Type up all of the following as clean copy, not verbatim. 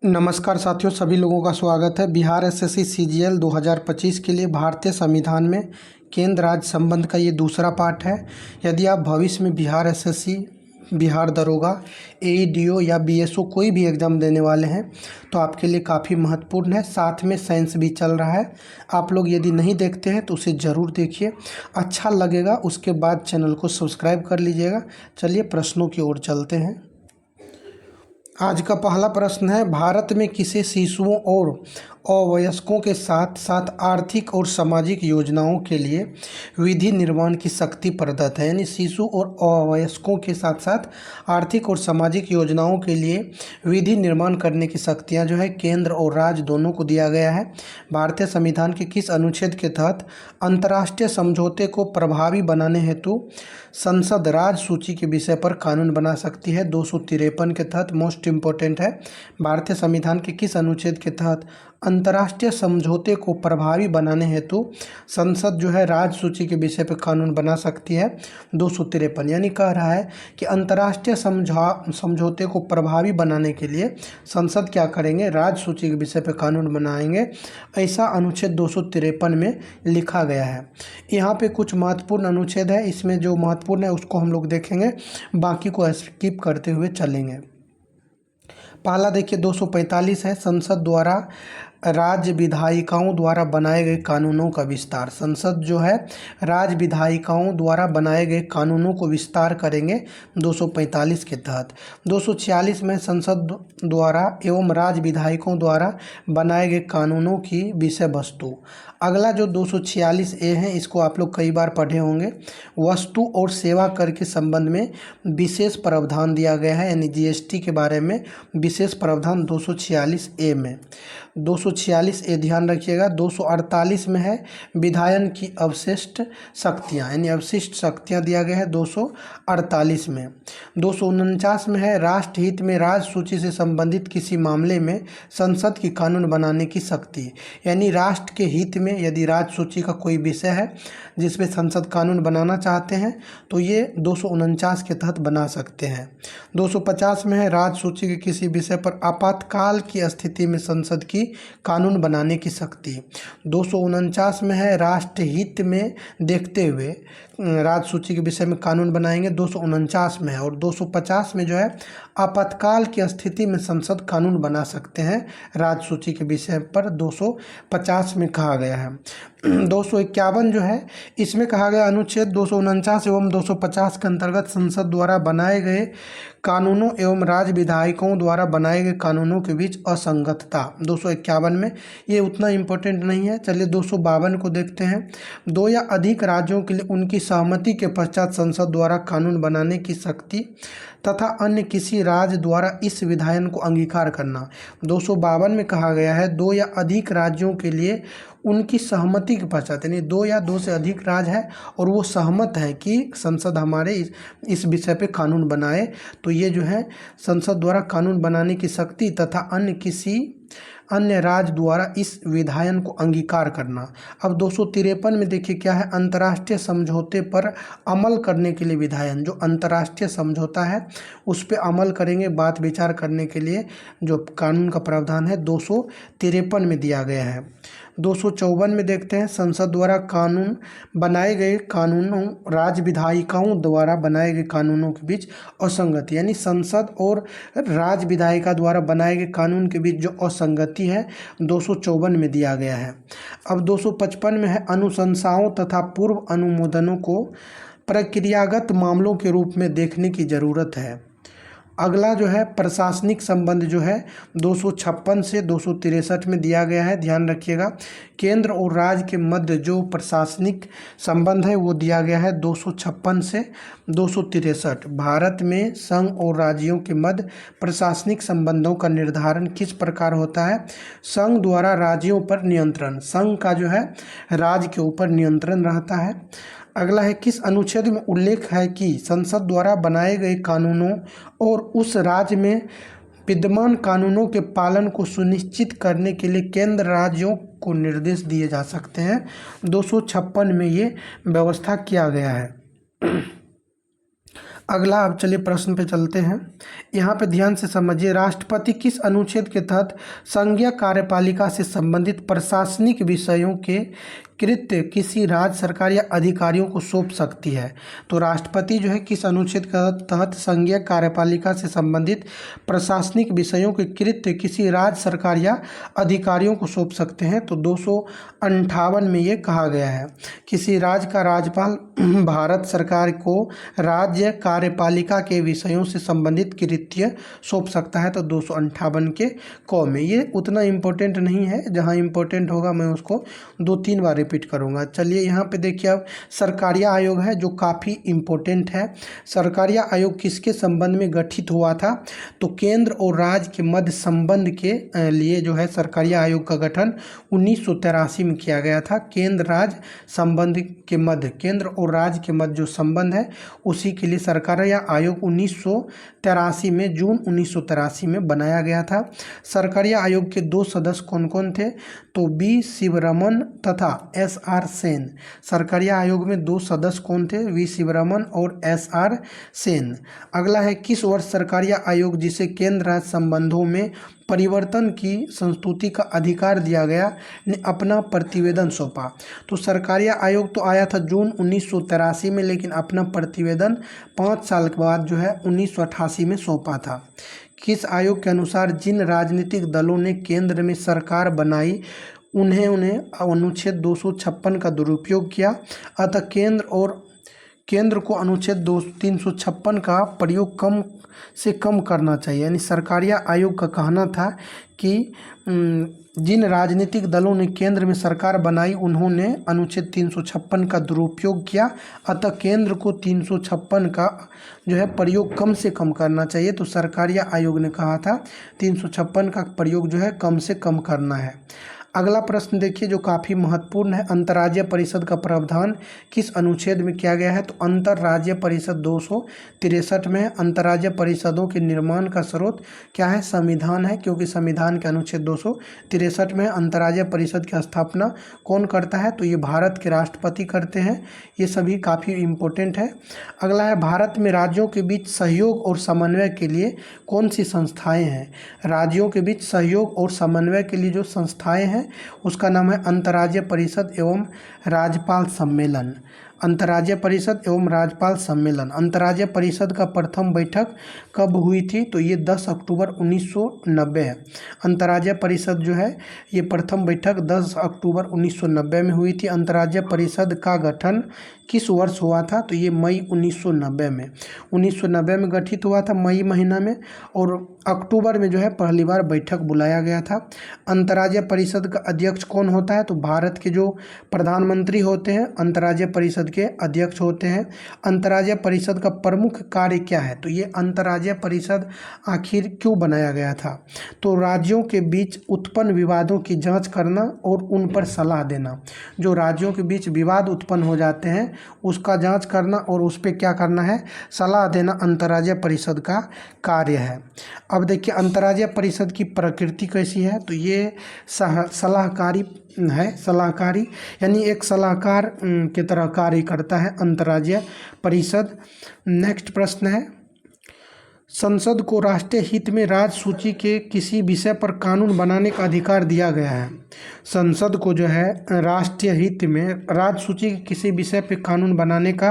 नमस्कार साथियों, सभी लोगों का स्वागत है। बिहार एसएससी सीजीएल 2025 के लिए भारतीय संविधान में केंद्र राज्य संबंध का ये दूसरा पार्ट है। यदि आप भविष्य में बिहार एसएससी, बिहार दरोगा, एईडीओ या बीएसओ कोई भी एग्ज़ाम देने वाले हैं तो आपके लिए काफ़ी महत्वपूर्ण है। साथ में साइंस भी चल रहा है। आप लोग यदि नहीं देखते हैं तो उसे ज़रूर देखिए, अच्छा लगेगा। उसके बाद चैनल को सब्सक्राइब कर लीजिएगा। चलिए प्रश्नों की ओर चलते हैं। आज का पहला प्रश्न है, भारत में किसे शिशुओं और अवयस्कों के साथ साथ आर्थिक और सामाजिक योजनाओं के लिए विधि निर्माण की शक्ति प्रदत्त है। यानी शिशु और अवयस्कों के साथ साथ आर्थिक और सामाजिक योजनाओं के लिए विधि निर्माण करने की शक्तियां जो है केंद्र और राज्य दोनों को दिया गया है। भारतीय संविधान के किस अनुच्छेद के तहत अंतर्राष्ट्रीय समझौते को प्रभावी बनाने हेतु संसद राज्य सूची के विषय पर कानून बना सकती है? 253 के तहत मोस्ट इम्पोर्टेंट है। भारतीय संविधान के किस अनुच्छेद के तहत अंतर्राष्ट्रीय समझौते को प्रभावी बनाने हेतु संसद जो है राज्य सूची के विषय पर कानून बना सकती है? 253। यानी कह रहा है कि अंतर्राष्ट्रीय समझौते को प्रभावी बनाने के लिए संसद क्या करेंगे? राज्य सूची के विषय पर कानून बनाएंगे। ऐसा अनुच्छेद 253 में लिखा गया है। यहाँ पे कुछ महत्वपूर्ण अनुच्छेद है, इसमें जो महत्वपूर्ण है उसको हम लोग देखेंगे, बाकी को स्किप करते हुए चलेंगे। पहला देखिए 245 है, संसद द्वारा राज्य विधायिकाओं द्वारा बनाए गए कानूनों का विस्तार। संसद जो है राज्य विधायिकाओं द्वारा बनाए गए कानूनों को विस्तार करेंगे 245 के तहत। 246 में संसद द्वारा एवं राज्य विधायकों द्वारा बनाए गए कानूनों की विषय वस्तु। अगला जो 246A है, इसको आप लोग कई बार पढ़े होंगे। वस्तु और सेवा कर के संबंध में विशेष प्रावधान दिया गया है, यानी जीएसटी के बारे में विशेष प्रावधान 246A में। 246A ध्यान रखिएगा। 248 में है विधायन की अवशिष्ट शक्तियाँ, यानी अवशिष्ट शक्तियाँ दिया गया है 248 में। 249 में है राष्ट्रहित में राज्य सूची से संबंधित किसी मामले में संसद की कानून बनाने की शक्ति। यानी राष्ट्र के हित में यदि राज्य सूची का कोई विषय है जिसमें संसद कानून बनाना चाहते हैं तो ये 249 के तहत बना सकते हैं। 250 में है राज्य सूची के किसी विषय पर आपातकाल की स्थिति में संसद की कानून बनाने की शक्ति। 249 में है राष्ट्रहित में देखते हुए राज्य सूची के विषय में कानून बनाएंगे, 249 में है। और 250 में जो है आपातकाल की स्थिति में संसद कानून बना सकते हैं राज्य सूची के विषय पर, 250 में कहा गया है। 251 जो है, इसमें कहा गया अनुच्छेद 249 एवं 250 के अंतर्गत संसद द्वारा बनाए गए कानूनों एवं राज्य विधायकों द्वारा बनाए गए कानूनों के बीच असंगतता। 251 में ये उतना इम्पोर्टेंट नहीं है। चलिए 252 को देखते हैं। दो या अधिक राज्यों के लिए उनकी सहमति के पश्चात संसद द्वारा कानून बनाने की शक्ति तथा अन्य किसी राज्य द्वारा इस विधायन को अंगीकार करना। 252 में कहा गया है दो या अधिक राज्यों के लिए उनकी सहमति के पश्चात, यानी दो या दो से अधिक राज्य है और वो सहमत है कि संसद हमारे इस विषय पे कानून बनाए, तो ये जो है संसद द्वारा कानून बनाने की शक्ति तथा अन्य किसी अन्य राज्य द्वारा इस विधायन को अंगीकार करना। अब 253 में देखिए क्या है, अंतर्राष्ट्रीय समझौते पर अमल करने के लिए विधायन। जो अंतर्राष्ट्रीय समझौता है उस पर अमल करेंगे, बात विचार करने के लिए जो कानून का प्रावधान है 253 में दिया गया है। 254 में देखते हैं, संसद द्वारा कानून बनाए गए कानूनों राज्य विधायिकाओं द्वारा बनाए गए कानूनों के बीच असंगति, यानी संसद और राज्य विधायिका द्वारा बनाए गए कानून के बीच जो असंगति है 254 में दिया गया है। अब 255 में है अनुशंसाओं तथा पूर्व अनुमोदनों को प्रक्रियागत मामलों के रूप में देखने की जरूरत है। अगला जो है प्रशासनिक संबंध जो है 256 से 263 में दिया गया है, ध्यान रखिएगा। केंद्र और राज्य के मध्य जो प्रशासनिक संबंध है वो दिया गया है 256 से 263। भारत में संघ और राज्यों के मध्य प्रशासनिक संबंधों का निर्धारण किस प्रकार होता है? संघ द्वारा राज्यों पर नियंत्रण, संघ का जो है राज्य के ऊपर नियंत्रण रहता है। अगला है किस अनुच्छेद में उल्लेख है कि संसद द्वारा बनाए गए कानूनों और उस राज्य में विद्यमान कानूनों के पालन को सुनिश्चित करने के लिए केंद्र राज्यों को निर्देश दिए जा सकते हैं? 256 में ये व्यवस्था किया गया है। अगला अब चलिए प्रश्न पे चलते हैं। यहाँ पे ध्यान से समझिए, राष्ट्रपति किस अनुच्छेद के तहत संघीय कार्यपालिका से संबंधित प्रशासनिक विषयों के कृत्य किसी राज्य सरकार या अधिकारियों को सौंप सकती है। तो राष्ट्रपति जो है किस अनुच्छेद के तहत संघीय कार्यपालिका से संबंधित प्रशासनिक विषयों के कृत्य किसी राज्य सरकार या अधिकारियों को सौंप सकते हैं। तो 258 में ये कहा गया है, किसी राज्य का राज्यपाल भारत सरकार को राज्य कार्यपालिका के विषयों से संबंधित कृत्य सौंप सकता है। तो 258 के क में, ये उतना इम्पोर्टेंट नहीं है, जहाँ इम्पोर्टेंट होगा मैं उसको 2-3 बार रिपीट करूँगा। चलिए यहाँ पे देखिए, अब सरकारिया आयोग है जो काफ़ी इम्पोर्टेंट है। सरकारिया आयोग किसके संबंध में गठित हुआ था? तो केंद्र और राज्य के मध्य संबंध के लिए जो है सरकारिया आयोग का गठन 1983 में किया गया था। केंद्र राज्य संबंध के मध्य, केंद्र और राज्य के मध्य जो संबंध है उसी के लिए सरकारिया आयोग 1983 में, जून 1983 में बनाया गया था। सरकारिया आयोग के 2 सदस्य कौन कौन थे? तो बी शिवरमन तथा SR सेन। सरकारिया आयोग में 2 सदस्य कौन थे? वी शिवरमन और SR सेन। अगला है, किस वर्ष सरकारिया आयोग जिसे केंद्र राज्य संबंधों में परिवर्तन की संस्तुति का अधिकार दिया गया ने अपना प्रतिवेदन सौंपा? तो सरकारिया आयोग तो आया था जून 1983 में, लेकिन अपना प्रतिवेदन 5 साल के बाद जो है 1988 में सौंपा था। किस आयोग के अनुसार जिन राजनीतिक दलों ने केंद्र में सरकार बनाई उन्हें अनुच्छेद 256 का दुरुपयोग किया, अतः केंद्र को अनुच्छेद 356 का प्रयोग कम से कम करना चाहिए। यानी सरकारिया आयोग का कहना था कि जिन राजनीतिक दलों ने केंद्र में सरकार बनाई उन्होंने अनुच्छेद 356 का दुरुपयोग किया, अतः केंद्र को 356 का जो है प्रयोग कम से कम करना चाहिए। तो सरकारिया आयोग ने कहा था 356 का प्रयोग जो है कम से कम करना है। अगला प्रश्न देखिए जो काफ़ी महत्वपूर्ण है, अंतर्राज्यीय परिषद का प्रावधान किस अनुच्छेद में किया गया है? तो अंतर्राज्यीय परिषद 263 में है। अंतर्राज्यीय परिषदों के निर्माण का स्रोत क्या है? संविधान है, क्योंकि संविधान के अनुच्छेद 263 में अंतर्राज्यीय परिषद की स्थापना कौन करता है? तो ये भारत के राष्ट्रपति करते हैं। ये सभी काफ़ी इम्पोर्टेंट है। अगला है, भारत में राज्यों के बीच सहयोग और समन्वय के लिए कौन सी संस्थाएँ हैं? राज्यों के बीच सहयोग और समन्वय के लिए जो संस्थाएँ हैं उसका नाम है अंतर्राज्यीय परिषद एवं राज्यपाल सम्मेलन। अंतर्राज्यीय परिषद एवं राज्यपाल सम्मेलन। अंतर्राज्यीय परिषद का प्रथम बैठक कब हुई थी? तो ये 10 अक्टूबर 1990 है। अंतर्राज्यीय परिषद जो है ये प्रथम बैठक 10 अक्टूबर 1990 में हुई थी। अंतर्राज्यीय परिषद का गठन किस वर्ष हुआ था? तो ये मई 1990 में, 1990 में गठित हुआ था मई महीना में, और अक्टूबर में जो है पहली बार बैठक बुलाया गया था। अंतर्राज्यीय परिषद का अध्यक्ष कौन होता है? तो भारत के जो प्रधानमंत्री होते हैं अंतर्राज्यीय परिषद के अध्यक्ष होते हैं। अंतर्राज्यीय परिषद का प्रमुख कार्य क्या है? तो ये अंतर्राज्यीय परिषद आखिर क्यों बनाया गया था? तो राज्यों के बीच उत्पन्न विवादों की जांच करना और उन पर सलाह देना। जो राज्यों के बीच विवाद उत्पन्न हो जाते हैं उसका जांच करना और उस पर क्या करना है? सलाह देना अंतर्राज्यीय परिषद का कार्य है। अब देखिए अंतर्राज्यीय परिषद की प्रकृति कैसी है? तो ये सलाहकारी है, सलाहकारी यानी एक सलाहकार की तरह कार्य करता है अंतर्राज्यीय परिषद। नेक्स्ट प्रश्न है, संसद को राष्ट्रीय हित में राज्य सूची के किसी विषय पर कानून बनाने का अधिकार दिया गया है। संसद को जो है राष्ट्रीय हित में राज्य सूची के किसी विषय पर कानून बनाने का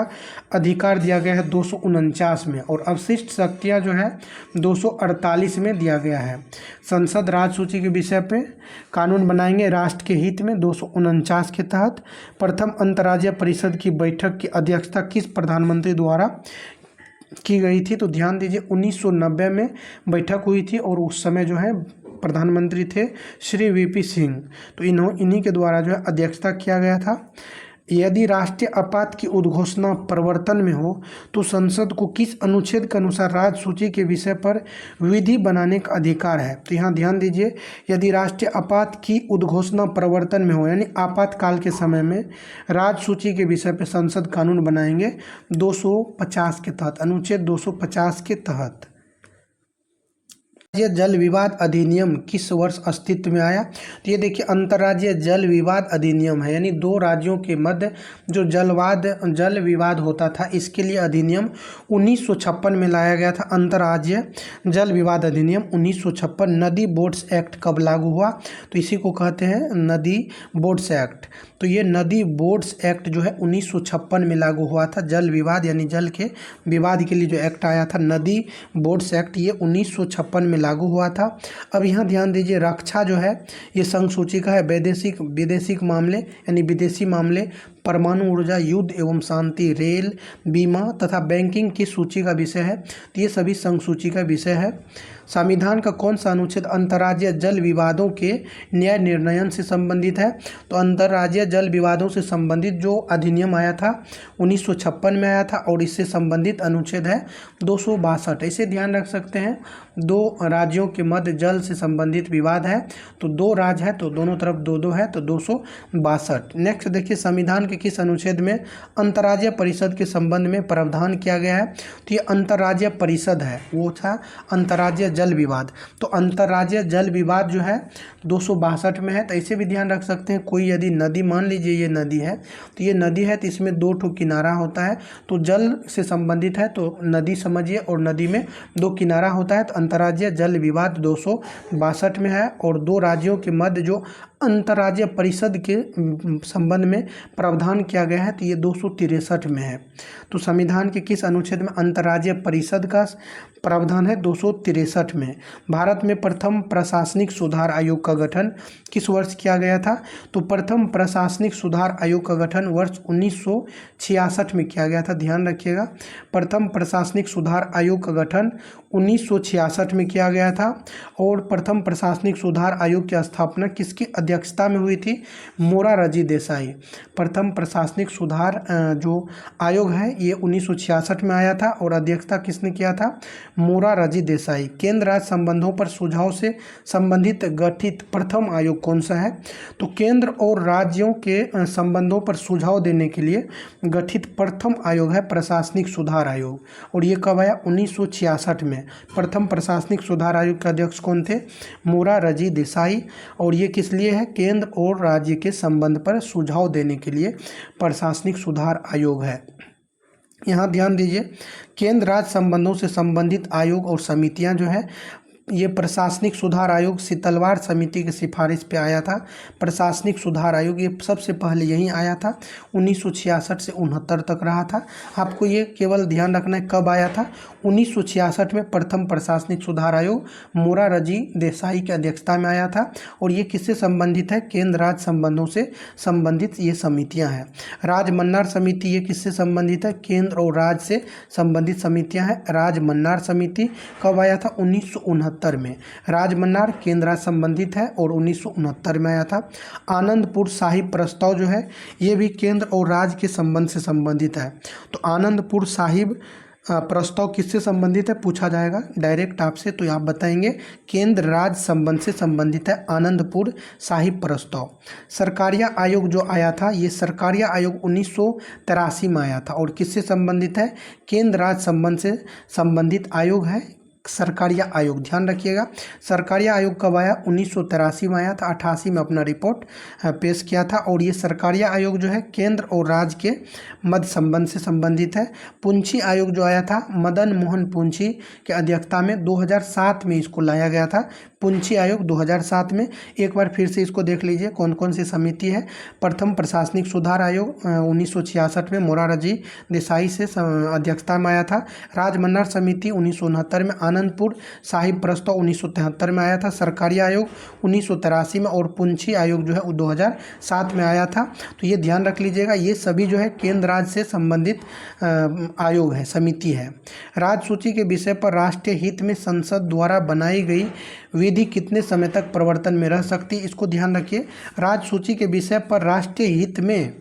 अधिकार दिया गया है 249 में, और अवशिष्ट शक्तियाँ जो है 248 में दिया गया है। संसद राज्य सूची के विषय पे कानून बनाएंगे राष्ट्र के हित में 249 के तहत। प्रथम अंतर्राज्यीय परिषद की बैठक की अध्यक्षता किस प्रधानमंत्री द्वारा की गई थी? तो ध्यान दीजिए 1990 में बैठक हुई थी और उस समय जो है प्रधानमंत्री थे श्री VP सिंह। तो इन्हीं के द्वारा जो है अध्यक्षता किया गया था। यदि राष्ट्रीय आपात की उद्घोषणा प्रवर्तन में हो तो संसद को किस अनुच्छेद के अनुसार राज्य सूची के विषय पर विधि बनाने का अधिकार है? तो यहाँ ध्यान दीजिए, यदि राष्ट्रीय आपात की उद्घोषणा प्रवर्तन में हो यानी आपातकाल के समय में राज्य सूची के विषय पर संसद कानून बनाएंगे 250 के तहत, अनुच्छेद 250 के तहत। ये जल विवाद अधिनियम किस वर्ष अस्तित्व में आया? तो ये देखिए अंतर्राज्यीय जल विवाद अधिनियम है, यानी दो राज्यों के मध्य जो जल विवाद होता था, इसके लिए अधिनियम 1956 में लाया गया था। अंतर्राज्यीय जल विवाद अधिनियम 1956। नदी बोर्ड्स एक्ट कब लागू हुआ? तो इसी को कहते हैं नदी बोर्ड्स एक्ट। तो ये नदी बोर्ड्स एक्ट जो है 1956 में लागू हुआ था। जल विवाद यानी जल के विवाद के लिए जो एक्ट आया था नदी बोर्ड्स एक्ट, ये 1956 में लागू हुआ था। अब यहाँ ध्यान दीजिए, रक्षा जो है ये संघ सूची का है। विदेशिक मामले यानी विदेशी मामले, परमाणु ऊर्जा, युद्ध एवं शांति, रेल, बीमा तथा बैंकिंग की सूची का विषय है। तो ये सभी संघ सूची का विषय है। संविधान का कौन सा अनुच्छेद अंतर्राज्यीय जल विवादों के न्याय निर्णयन से संबंधित है? तो अंतर्राज्यीय जल विवादों से संबंधित जो अधिनियम आया था 1956 में आया था, और इससे संबंधित अनुच्छेद है 262। इसे ध्यान रख सकते हैं, दो राज्यों के मध्य जल से संबंधित विवाद है, तो दो राज्य है तो दोनों तरफ दो दो है, तो 262। नेक्स्ट देखिए, संविधान के किस अनुच्छेद में अंतर्राज्यीय परिषद के संबंध में प्रावधान किया गया है? तो ये अंतर्राज्यीय परिषद है, वो था अंतर्राज्यीय जल विवाद। तो अंतर्राज्यीय जल विवाद जो है 262 में है। तो इसे भी ध्यान रख सकते हैं, कोई यदि नदी, मान लीजिए ये नदी है, तो ये नदी है तो इसमें दो ठो किनारा होता है, तो जल से संबंधित है तो नदी समझिए, और नदी में दो किनारा होता है, तो अंतर्राज्यीय जल विवाद 262 में है। और दो राज्यों के मध्य जो अंतर्राज्यीय परिषद के संबंध में प्रावधान किया गया है, तो ये 263 में है। तो संविधान के किस अनुच्छेद में अंतर्राज्यीय परिषद का प्रावधान है? 263 में। भारत में प्रथम प्रशासनिक सुधार आयोग का गठन किस वर्ष किया गया था? तो प्रथम प्रशासनिक सुधार आयोग का गठन वर्ष 1966 में किया गया था। ध्यान रखिएगा, प्रथम प्रशासनिक सुधार आयोग का गठन 1966 में किया गया था। और प्रथम प्रशासनिक सुधार आयोग की स्थापना किसकी अध्यक्षता में हुई थी? मोरारजी देसाई। प्रथम प्रशासनिक सुधार जो आयोग है ये 1966 में आया था, और अध्यक्षता किसने किया था? मोरारजी देसाई। केंद्र राज्य संबंधों पर सुझाव से संबंधित गठित प्रथम आयोग कौन सा है? तो केंद्र और राज्यों के संबंधों पर सुझाव देने के लिए गठित प्रथम आयोग है प्रशासनिक सुधार आयोग, और ये कब आया? 1966 में। प्रथम प्रशासनिक सुधार आयोग के अध्यक्ष कौन थे? मोरारजी देसाई। और ये किस लिए है? केंद्र और राज्य के संबंध पर सुझाव देने के लिए प्रशासनिक सुधार आयोग है। यहाँ ध्यान दीजिए, केंद्र राज्य संबंधों से संबंधित आयोग और समितियां जो है, ये प्रशासनिक सुधार आयोग सितलवार समिति की सिफारिश पे आया था। प्रशासनिक सुधार आयोग ये सबसे पहले यहीं आया था, 1966 से 69 तक रहा था। आपको ये केवल ध्यान रखना है कब आया था? 1966 में प्रथम प्रशासनिक सुधार आयोग मोरारजी देसाई की अध्यक्षता में आया था। और ये किससे संबंधित है? केंद्र राज्य संबंधों से संबंधित ये समितियाँ हैं। राजमन्नार समिति ये किससे संबंधित है? केंद्र और राज्य से संबंधित समितियाँ हैं। राजमन्नार समिति कब आया था? 1969 में। राजमन्नार केंद्र राज्य संबंधित है और 1969 में आया था। आनंदपुर साहिब प्रस्ताव जो है ये भी केंद्र और राज्य के संबंध से संबंधित है। तो आनंदपुर साहिब प्रस्ताव किससे संबंधित है पूछा जाएगा डायरेक्ट आपसे, तो आप बताएंगे केंद्र राज्य संबंध से संबंधित है आनंदपुर साहिब प्रस्ताव। सरकारिया आयोग जो आया था, ये सरकारिया आयोग 1983 में आया था, और किससे संबंधित है? केंद्र राज्य संबंध से संबंधित आयोग है सरकारिया आयोग। ध्यान रखिएगा, सरकारिया आयोग कब आया? 1983 में आया था, 88 में अपना रिपोर्ट पेश किया था। और ये सरकारिया आयोग जो है केंद्र और राज्य के मध्य संबंध से संबंधित है। पुंछी आयोग जो आया था मदन मोहन पुंछी के अध्यक्षता में 2007 में इसको लाया गया था। पुंछी आयोग 2007 में। एक बार फिर से इसको देख लीजिए कौन कौन सी समिति है। प्रथम प्रशासनिक सुधार आयोग 1966 में मोरारजी देसाई से अध्यक्षता में आया था। राजमन्नार समिति 1969 में। आनंदपुर साहिब प्रस्ताव 1973 में आया था। सरकारी आयोग 1983 में, और पुंछी आयोग जो है 2007 में आया था। तो ये ध्यान रख लीजिएगा, ये सभी जो है केंद्र राज्य से संबंधित आयोग है, समिति है। राज्य सूची के विषय पर राष्ट्रीय हित में संसद द्वारा बनाई गई विधि कितने समय तक प्रवर्तन में रह सकती है? इसको ध्यान रखिए। राज्य सूची के विषय पर राष्ट्रीय हित में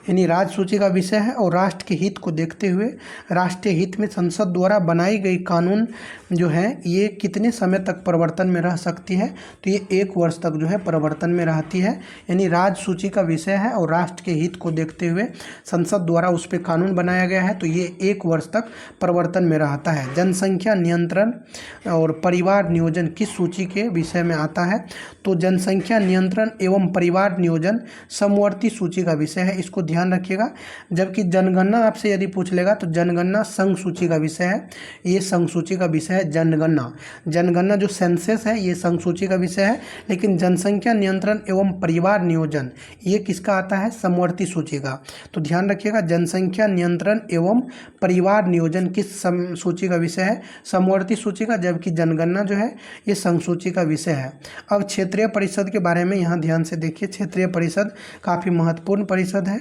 यानी राज्य सूची का विषय है और राष्ट्र के हित को देखते हुए राष्ट्रीय हित में संसद द्वारा बनाई गई कानून जो है ये कितने समय तक परिवर्तन में रह सकती है, तो ये 1 वर्ष तक जो है परिवर्तन में रहती है। यानी राज्य सूची का विषय है और राष्ट्र के हित को देखते हुए संसद द्वारा उस पर कानून बनाया गया है, तो ये 1 वर्ष तक परिवर्तन में रहता है। जनसंख्या नियंत्रण और परिवार नियोजन किस सूची के विषय में आता है, तो जनसंख्या नियंत्रण एवं परिवार नियोजन समवर्ती सूची का विषय है, इसको ध्यान रखिएगा। जबकि जनगणना आपसे यदि पूछ लेगा तो जनगणना संघ सूची का विषय है, ये संघ सूची का विषय है जनगणना। जनगणना जो सेंसस है ये संघ सूची का विषय है, लेकिन जनसंख्या नियंत्रण एवं परिवार नियोजन ये किसका आता है, समवर्ती सूची का। तो ध्यान रखिएगा जनसंख्या नियंत्रण एवं परिवार नियोजन किस सूची का विषय है, समवर्ती सूची का, जबकि जनगणना जो है ये संघ सूची का विषय है। अब क्षेत्रीय परिषद के बारे में यहाँ ध्यान से देखिए। क्षेत्रीय परिषद काफ़ी महत्वपूर्ण परिषद है।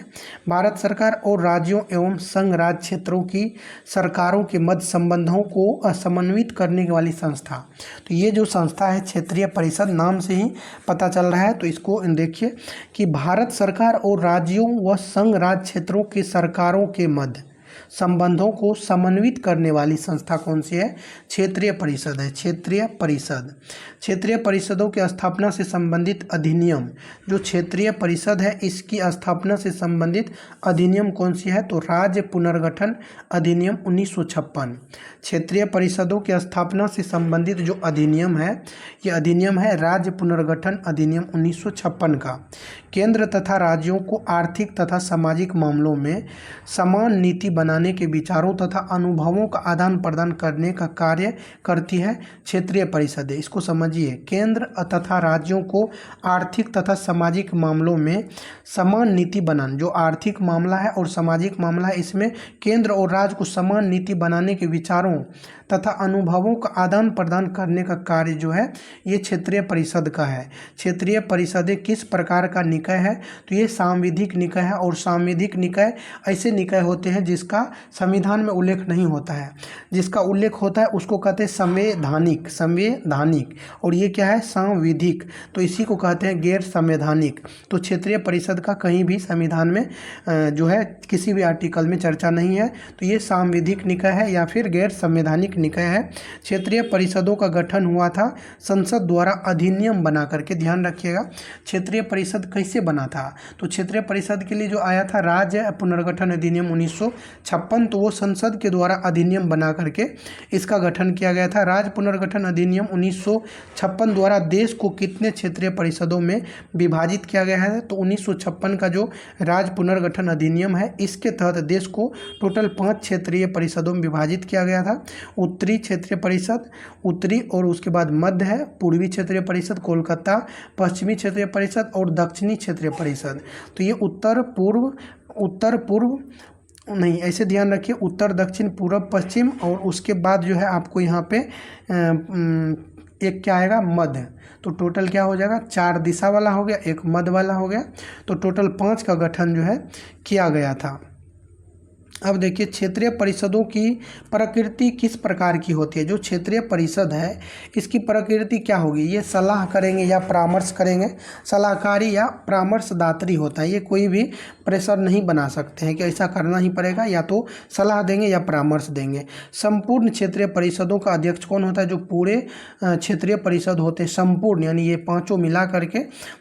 भारत सरकार और राज्यों एवं संघ राज्य क्षेत्रों की सरकारों के मध्य संबंधों को समन्वित करने वाली संस्था। तो ये जो संस्था है क्षेत्रीय परिषद, नाम से ही पता चल रहा है। तो इसको देखिए कि भारत सरकार और राज्यों व संघ राज्य क्षेत्रों की सरकारों के मध्य संबंधों को समन्वित करने वाली संस्था कौन सी है, क्षेत्रीय परिषद है। क्षेत्रीय परिषद, क्षेत्रीय परिषदों की स्थापना से संबंधित अधिनियम, जो क्षेत्रीय परिषद है इसकी स्थापना से संबंधित अधिनियम कौन सी है, तो राज्य पुनर्गठन अधिनियम 1956। क्षेत्रीय परिषदों की स्थापना से संबंधित जो अधिनियम है ये अधिनियम है राज्य पुनर्गठन अधिनियम 1956 का। केंद्र तथा राज्यों को आर्थिक तथा सामाजिक मामलों में समान नीति बनाने के विचारों तथा अनुभवों का आदान प्रदान करने का कार्य करती है क्षेत्रीय परिषद। इसको समझिए, केंद्र तथा राज्यों को आर्थिक तथा सामाजिक मामलों में समान नीति बनाना, जो आर्थिक मामला है और सामाजिक मामला है इसमें केंद्र और राज्य को समान नीति बनाने के विचारों तथा अनुभवों का आदान प्रदान करने का कार्य जो है ये क्षेत्रीय परिषद का है। क्षेत्रीय परिषदें किस प्रकार का निकाय है, तो ये सांविधिक निकाय है। और सांविधिक निकाय ऐसे निकाय होते हैं जिसका संविधान में उल्लेख नहीं होता है, जिसका उल्लेख होता है उसको कहते हैं संवैधानिक। संवैधानिक और ये क्या है, सांविधिक, तो इसी को कहते हैं गैर संवैधानिक। तो क्षेत्रीय परिषद का कहीं भी संविधान में जो है किसी भी आर्टिकल में चर्चा नहीं है, तो ये सांविधिक निकाय है या फिर गैर संवैधानिक निकाय है। क्षेत्रीय परिषदों का गठन हुआ था संसद द्वारा अधिनियम बना करके। ध्यान रखिएगा क्षेत्रीय परिषद कैसे बना था, तो क्षेत्रीय परिषद के लिए जो आया था राज्य पुनर्गठन अधिनियम 1956, तो वो संसद के द्वारा अधिनियम बना करके इसका गठन किया गया था। राज्य पुनर्गठन अधिनियम 1956 द्वारा देश को कितने क्षेत्रीय परिषदों में विभाजित किया गया है, तो 1956 का जो राज्य पुनर्गठन अधिनियम है इसके तहत देश को टोटल 5 क्षेत्रीय परिषदों में विभाजित किया गया था। उत्तरी क्षेत्रीय परिषद, उत्तरी और उसके बाद मध्य है, पूर्वी क्षेत्रीय परिषद कोलकाता, पश्चिमी क्षेत्रीय परिषद और दक्षिणी क्षेत्रीय परिषद। तो ये उत्तर पूर्व नहीं, ऐसे ध्यान रखिए, उत्तर दक्षिण पूर्व पश्चिम, और उसके बाद जो है आपको यहाँ पे एक क्या आएगा, मध्य। तो टोटल क्या हो जाएगा, 4 दिशा वाला हो गया, एक मध्य वाला हो गया, तो टोटल 5 का गठन जो है किया गया था। अब देखिए क्षेत्रीय परिषदों की प्रकृति किस प्रकार की होती है। जो क्षेत्रीय परिषद है इसकी प्रकृति क्या होगी, ये सलाह करेंगे या परामर्श करेंगे, सलाहकारी या परामर्शदात्री होता है। ये कोई भी प्रेशर नहीं बना सकते हैं कि ऐसा करना ही पड़ेगा, या तो सलाह देंगे या परामर्श देंगे। संपूर्ण क्षेत्रीय परिषदों का अध्यक्ष कौन होता है, जो पूरे क्षेत्रीय परिषद होते हैं संपूर्ण, यानी ये 5 मिला करके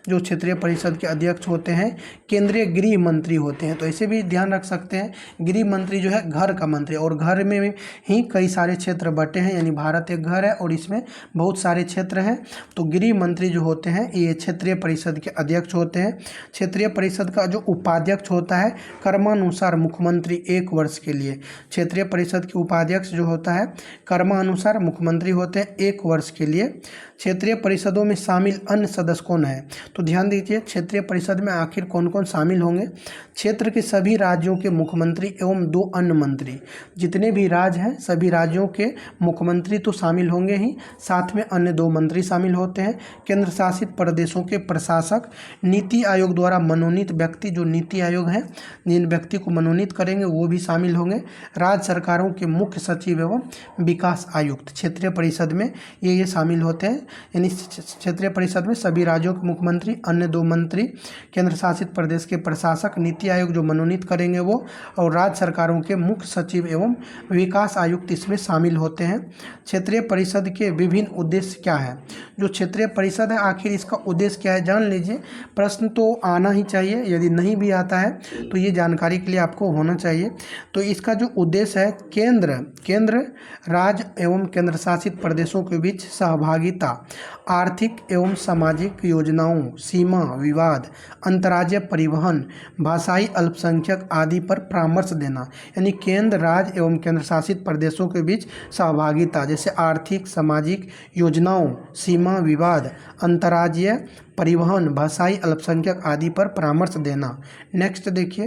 जो क्षेत्रीय परिषद के अध्यक्ष होते हैं केंद्रीय गृह मंत्री होते हैं। तो ऐसे भी ध्यान रख सकते हैं, गृह मंत्री जो है घर का मंत्री, और घर में ही कई सारे क्षेत्र बटे हैं, यानी भारत एक घर है और इसमें बहुत सारे क्षेत्र हैं। तो गृह मंत्री जो होते हैं ये क्षेत्रीय परिषद के अध्यक्ष होते हैं। क्षेत्रीय परिषद का जो उपाध्यक्ष होता है कर्मानुसार मुख्यमंत्री 1 वर्ष के लिए। क्षेत्रीय परिषद के उपाध्यक्ष जो होता है कर्मानुसार मुख्यमंत्री होते हैं 1 वर्ष के लिए। क्षेत्रीय परिषदों में शामिल अन्य सदस्य कौन है, तो ध्यान दीजिए क्षेत्रीय परिषद में आखिर कौन कौन शामिल होंगे। क्षेत्र के सभी राज्यों के मुख्यमंत्री एवं एवं 2 अन्य मंत्री। जितने भी राज्य हैं सभी राज्यों के मुख्यमंत्री तो शामिल होंगे ही, साथ में अन्य 2 मंत्री शामिल होते हैं। केंद्र शासित प्रदेशों के प्रशासक, नीति आयोग द्वारा मनोनीत व्यक्ति, जो नीति आयोग है जिन व्यक्ति को मनोनीत करेंगे वो भी शामिल होंगे। राज्य सरकारों के मुख्य सचिव एवं विकास आयुक्त क्षेत्रीय परिषद में ये शामिल होते हैं। यानी क्षेत्रीय परिषद में सभी राज्यों के मुख्यमंत्री, अन्य 2 मंत्री, केंद्र शासित प्रदेश के प्रशासक, नीति आयोग जो मनोनीत करेंगे वो, और राज्य सरकारों के मुख्य सचिव एवं विकास आयुक्त इसमें शामिल होते हैं। क्षेत्रीय परिषद के विभिन्न उद्देश्य क्या है? जो क्षेत्रीय परिषद है आखिर इसका उद्देश्य क्या है जान लीजिए। प्रश्न तो आना ही चाहिए, यदि नहीं भी आता है तो ये जानकारी के लिए आपको होना चाहिए। तो इसका जो उद्देश्य है, केंद्र राज्य एवं केंद्र शासित प्रदेशों के बीच सहभागिता, आर्थिक एवं सामाजिक योजनाओं, सीमा विवाद, अंतर्राज्यीय परिवहन, भाषाई अल्पसंख्यक आदि पर परामर्श देना। यानी केंद्र राज्य एवं केंद्र शासित प्रदेशों के बीच सहभागिता, जैसे आर्थिक सामाजिक योजनाओं, सीमा विवाद, अंतर्राज्यीय परिवहन, भाषाई अल्पसंख्यक आदि पर परामर्श देना। नेक्स्ट देखिए,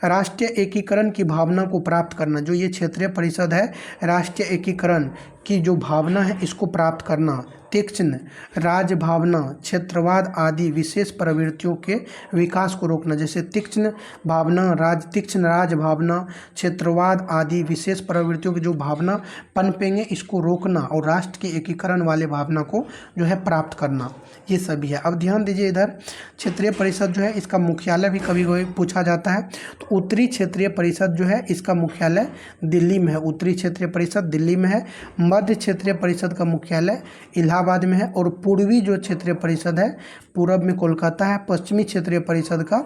राष्ट्रीय एकीकरण की भावना को प्राप्त करना। जो ये क्षेत्रीय परिषद है, राष्ट्रीय एकीकरण की जो भावना है इसको प्राप्त करना। तीक्ष्ण राज भावना, क्षेत्रवाद आदि विशेष प्रवृत्तियों के विकास को रोकना। जैसे तीक्ष्ण राज भावना, क्षेत्रवाद आदि विशेष प्रवृत्तियों की जो भावना पनपेंगे इसको रोकना, और राष्ट्र के एकीकरण वाले भावना को जो है प्राप्त करना, ये सभी है। अब ध्यान दीजिए इधर, क्षेत्रीय परिषद जो है इसका मुख्यालय भी कभी कभी पूछा जाता है। तो उत्तरी क्षेत्रीय परिषद जो है इसका मुख्यालय दिल्ली में है। उत्तरी क्षेत्रीय परिषद दिल्ली में है। मध्य क्षेत्रीय परिषद का मुख्यालय इलाहाबाद में है। और पूर्वी जो क्षेत्रीय परिषद है पूरब में कोलकाता है। पश्चिमी क्षेत्रीय परिषद का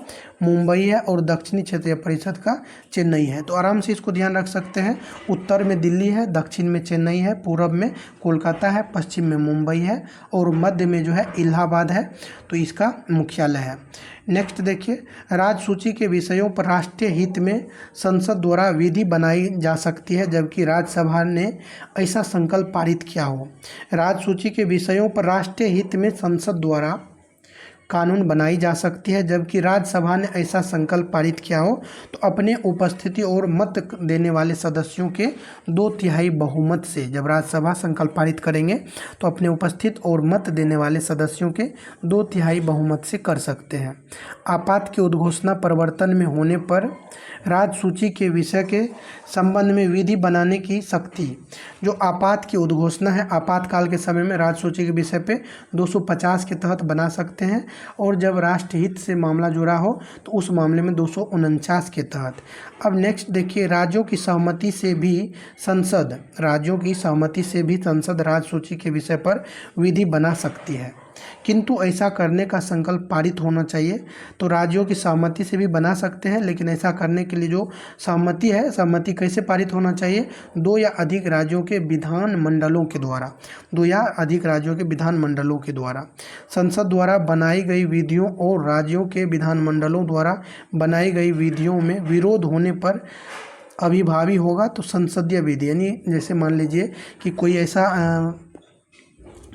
मुंबई है और दक्षिणी क्षेत्रीय परिषद का चेन्नई है। तो आराम से इसको ध्यान रख सकते हैं। उत्तर में दिल्ली है, दक्षिण में चेन्नई है, पूरब में कोलकाता है, पश्चिम में मुंबई है और मध्य में जो है इलाहाबाद है। तो इसका मुख्यालय है। नेक्स्ट देखिए, राज्य सूची के विषयों पर राष्ट्रीय हित में संसद द्वारा विधि बनाई जा सकती है जबकि राज्यसभा ने ऐसा संकल्प पारित किया हो। राज्य सूची के विषयों पर राष्ट्रीय हित में संसद द्वारा कानून बनाई जा सकती है जबकि राज्यसभा ने ऐसा संकल्प पारित किया हो तो अपने उपस्थिति और मत देने वाले सदस्यों के 2/3 बहुमत से, जब राज्यसभा संकल्प पारित करेंगे तो अपने उपस्थित और मत देने वाले सदस्यों के 2/3 बहुमत से कर सकते हैं। आपात की उद्घोषणा परिवर्तन में होने पर राज्य सूची के विषय के संबंध में विधि बनाने की शक्ति। जो आपात की उद्घोषणा है, आपातकाल के समय में राज्य सूची के विषय पे 250 के तहत बना सकते हैं, और जब राष्ट्रहित से मामला जुड़ा हो तो उस मामले में 249 के तहत। अब नेक्स्ट देखिए, राज्यों की सहमति से भी संसद राज्य सूची के विषय पर विधि बना सकती है, किंतु ऐसा करने का संकल्प पारित होना चाहिए। तो राज्यों की सहमति से भी बना सकते हैं, लेकिन ऐसा करने के लिए जो सहमति है, सहमति कैसे पारित होना चाहिए? 2 या अधिक राज्यों के विधान मंडलों के द्वारा, 2 या अधिक राज्यों के विधान मंडलों के द्वारा। संसद द्वारा बनाई गई विधियों और राज्यों के विधान मंडलों द्वारा बनाई गई विधियों में विरोध होने पर अभिभावी होगा तो संसदीय विधि, यानी जैसे मान लीजिए कि कोई ऐसा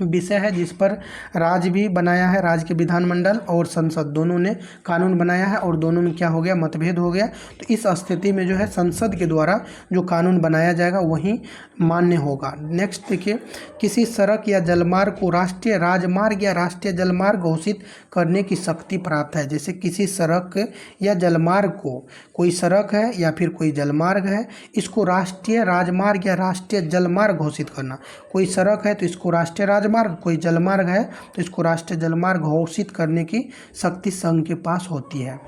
विषय है जिस पर राज्य भी बनाया है, राज्य के विधानमंडल और संसद दोनों ने कानून बनाया है और दोनों में क्या हो गया, मतभेद हो गया। तो इस स्थिति में जो है संसद के द्वारा जो कानून बनाया जाएगा वही मान्य होगा। नेक्स्ट देखिए, किसी सड़क या जलमार्ग को राष्ट्रीय राजमार्ग या राष्ट्रीय जलमार्ग घोषित करने की शक्ति प्राप्त है। जैसे किसी सड़क या जलमार्ग को, कोई सड़क है या फिर कोई जलमार्ग है, इसको राष्ट्रीय राजमार्ग या राष्ट्रीय जलमार्ग घोषित करना। कोई सड़क है तो इसको राष्ट्रीय राजमार्ग, कोई जलमार्ग है तो इसको राष्ट्रीय जलमार्ग घोषित करने की शक्ति संघ के पास होती है।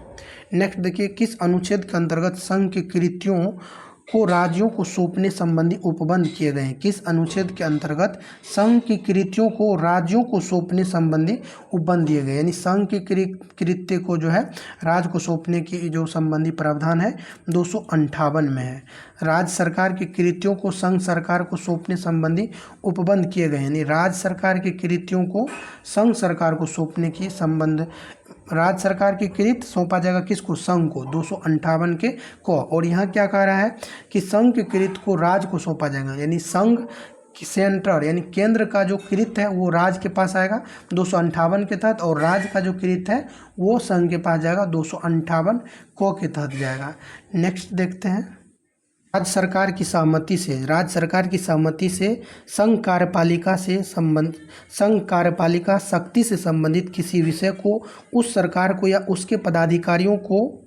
नेक्स्ट देखिए, किस अनुच्छेद के अंतर्गत संघ की कृतियों को राज्यों को सौंपने संबंधी उपबंध किए गए हैं? किस अनुच्छेद के अंतर्गत संघ की कृतियों को राज्यों को सौंपने संबंधी उपबंध दिए गए? यानी संघ की कृत्य को जो है राज्य को सौंपने की जो संबंधी प्रावधान है 258 में है। राज्य सरकार की कृतियों को संघ सरकार को सौंपने संबंधी उपबंध किए गए, यानी राज्य सरकार की कृतियों को संघ सरकार को सौंपने की संबंध, राज्य सरकार की कृत सौंपा जाएगा किसको? संघ को, 258 के को। और यहाँ क्या कह रहा है कि संघ की कृत को राज्य को सौंपा जाएगा, यानी संघ सेंटर यानी केंद्र का जो कृत है वो राज्य के पास आएगा 258 के तहत, और राज्य का जो कृत है वो संघ के पास जाएगा 258 को के तहत जाएगा। नेक्स्ट देखते हैं, राज्य सरकार की सहमति से संघ कार्यपालिका शक्ति से संबंधित किसी विषय को उस सरकार को या उसके पदाधिकारियों को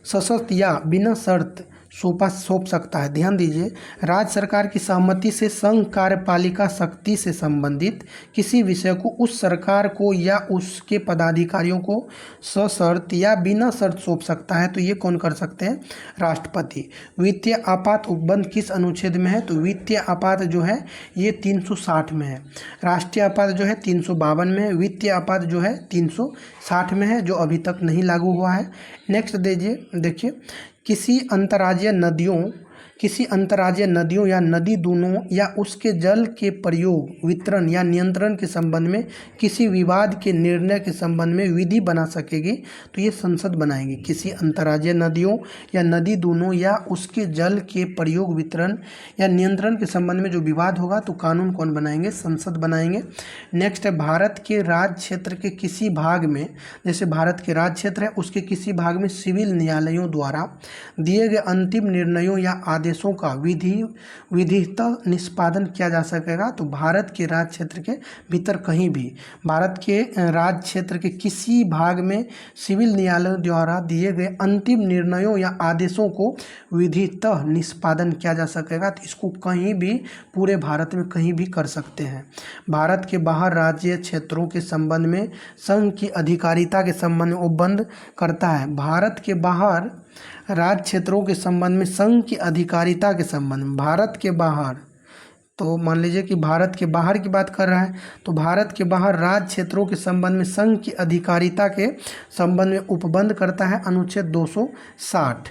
सशर्त या बिना शर्त सौंप सकता है। ध्यान दीजिए, राज्य सरकार की सहमति से संघ कार्यपालिका शक्ति से संबंधित किसी विषय को उस सरकार को या उसके पदाधिकारियों को सशर्त या बिना शर्त सौंप सकता है। तो ये कौन कर सकते हैं? राष्ट्रपति। वित्तीय आपात उपबंध किस अनुच्छेद में है? तो वित्तीय आपात जो है ये 360 में है। राष्ट्रीय आपात जो है 352 में है। वित्तीय आपात जो है 360 में है, जो अभी तक नहीं लागू हुआ है। नेक्स्ट देखिए, किसी अंतर्राज्यीय नदियों या नदी दूनों या उसके जल के प्रयोग, वितरण या नियंत्रण के संबंध में किसी विवाद के निर्णय के संबंध में विधि बना सकेगी। तो ये संसद बनाएगी। किसी अंतर्राज्यीय नदियों या नदी दूनों या उसके जल के प्रयोग, वितरण या नियंत्रण के संबंध में जो विवाद होगा तो कानून कौन बनाएंगे? संसद बनाएंगे। नेक्स्ट है, भारत के राज्य क्षेत्र के किसी भाग में, जैसे भारत के राज्य क्षेत्र है उसके किसी भाग में सिविल न्यायालयों द्वारा दिए गए अंतिम निर्णयों या आदेशों का विधितः निष्पादन किया जा सकेगा। तो भारत के राज्य क्षेत्र के भीतर कहीं भी, भारत के राज्य क्षेत्र के किसी भाग में सिविल न्यायालयों द्वारा दिए गए अंतिम निर्णयों या आदेशों को विधितः निष्पादन किया जा सकेगा। तो इसको कहीं भी, पूरे भारत में कहीं भी कर सकते हैं। भारत के बाहर राज्य क्षेत्रों के संबंध में संघ की अधिकारिता के संबंध में उपबंध करता है। भारत के बाहर राज्य क्षेत्रों के संबंध में संघ की अधिकारिता के संबंध में, भारत के बाहर, तो मान लीजिए कि भारत के बाहर की बात कर रहा है, तो भारत के बाहर राज्य क्षेत्रों के संबंध में संघ की अधिकारिता के संबंध में उपबंध करता है अनुच्छेद 260।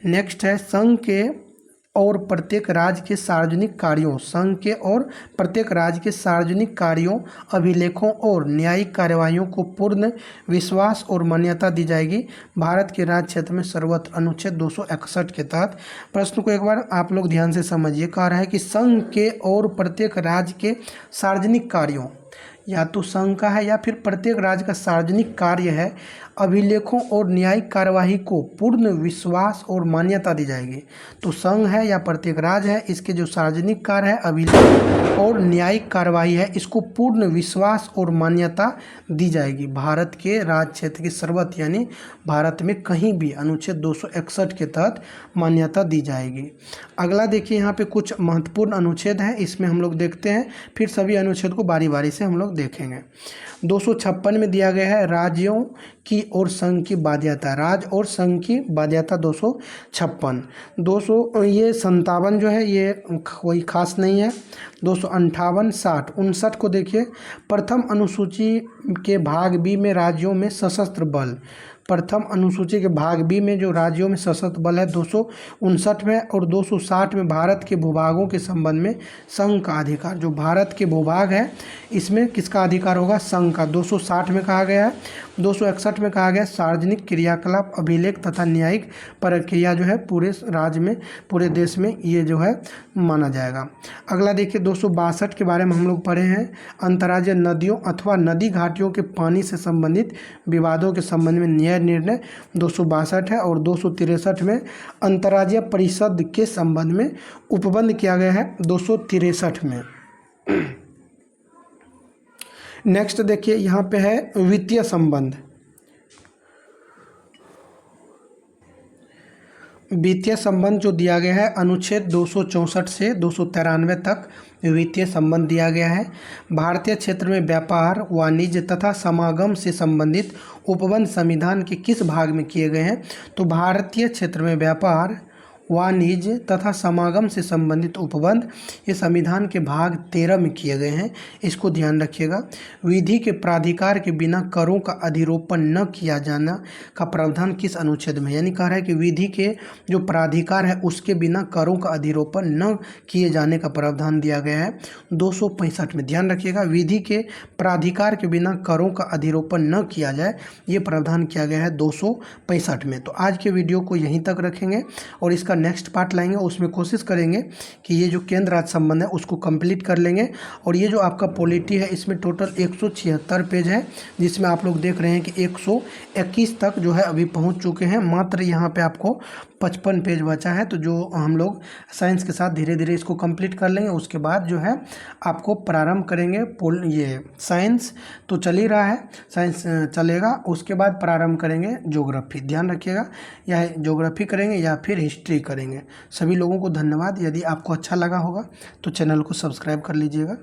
नेक्स्ट है, संघ के और प्रत्येक राज्य के सार्वजनिक कार्यों, संघ के और प्रत्येक राज्य के सार्वजनिक कार्यों, अभिलेखों और न्यायिक कार्यवाहियों को पूर्ण विश्वास और मान्यता दी जाएगी भारत के राज्य क्षेत्र में सर्वत्र, अनुच्छेद 261 के तहत। प्रश्न को एक बार आप लोग ध्यान से समझिए। कह रहा है कि संघ के और प्रत्येक राज्य के सार्वजनिक कार्यों, या तो संघ का है या फिर प्रत्येक राज्य का सार्वजनिक कार्य है, अभिलेखों और न्यायिक कार्यवाही को पूर्ण विश्वास और मान्यता दी जाएगी। तो संघ है या प्रत्येक राज्य है, इसके जो सार्वजनिक कार्य है, अभिलेख और न्यायिक कार्यवाही है, इसको पूर्ण विश्वास और मान्यता दी जाएगी भारत के राज्य क्षेत्र के सर्वत्र, यानी भारत में कहीं भी अनुच्छेद 261 के तहत मान्यता दी जाएगी। अगला देखिए, यहाँ पे कुछ महत्वपूर्ण अनुच्छेद हैं, इसमें हम लोग देखते हैं, फिर सभी अनुच्छेद को बारी बारी से हम लोग देखेंगे। 256 में दिया गया है राज्यों की और संघ की बाध्यता, राज्य और संघ की बाध्यता 256। 257 जो है ये कोई खास नहीं है। 258, 60, 59 को देखिए, प्रथम अनुसूची के भाग बी में राज्यों में सशस्त्र बल, प्रथम अनुसूची के भाग बी में जो राज्यों में सशस्त्र बल है 259 में, और 260 में भारत के भूभागों के संबंध में संघ का अधिकार, जो भारत के भूभाग है इसमें किसका अधिकार होगा? संघ का। 260 में कहा गया है, 261 में कहा गया सार्वजनिक क्रियाकलाप, अभिलेख तथा न्यायिक प्रक्रिया जो है पूरे राज्य में, पूरे देश में ये जो है माना जाएगा। अगला देखिए, 262 के बारे में हम लोग पढ़े हैं, अंतर्राज्यीय नदियों अथवा नदी घाटियों के पानी से संबंधित विवादों के संबंध में न्याय निर्णय 262 है। और 263 में अंतर्राज्यीय परिषद के संबंध में उपबंध किया गया है 263 में। नेक्स्ट देखिए, यहाँ पे है वित्तीय संबंध। वित्तीय संबंध जो दिया गया है अनुच्छेद 264 से 293 तक वित्तीय संबंध दिया गया है। भारतीय क्षेत्र में व्यापार, वाणिज्य तथा समागम से संबंधित उपबंध संविधान के किस भाग में किए गए हैं? तो भारतीय क्षेत्र में व्यापार, वाणिज्य तथा समागम से संबंधित उपबंध ये संविधान के भाग 13 में किए गए हैं, इसको ध्यान रखिएगा। विधि के प्राधिकार के बिना करों का अधिरोपण न किया जाना का प्रावधान किस अनुच्छेद में? यानी कह रहा है कि विधि के जो प्राधिकार है उसके बिना करों का अधिरोपण न किए जाने का प्रावधान दिया गया है 265 में। ध्यान रखिएगा, विधि के प्राधिकार के बिना करों का अधिरोपण न किया जाए, ये प्रावधान किया गया है 265 में। तो आज के वीडियो को यहीं तक रखेंगे और इसका नेक्स्ट पार्ट लाएंगे, उसमें कोशिश करेंगे कि ये जो केंद्र राज्य संबंध है उसको कंप्लीट कर लेंगे। और ये जो आपका पॉलिटी है इसमें टोटल 176 पेज है, जिसमें आप लोग देख रहे हैं कि 121 तक जो है अभी पहुंच चुके हैं। मात्र यहाँ पे आपको 55 पेज बचा है। तो जो हम लोग साइंस के साथ धीरे धीरे इसको कंप्लीट कर लेंगे, उसके बाद जो है आपको प्रारंभ करेंगे ये साइंस तो चल ही रहा है, साइंस चलेगा, उसके बाद प्रारंभ करेंगे ज्योग्राफी। ध्यान रखिएगा, या ज्योग्राफी करेंगे या फिर हिस्ट्री करेंगे। सभी लोगों को धन्यवाद। यदि आपको अच्छा लगा होगा तो चैनल को सब्सक्राइब कर लीजिएगा।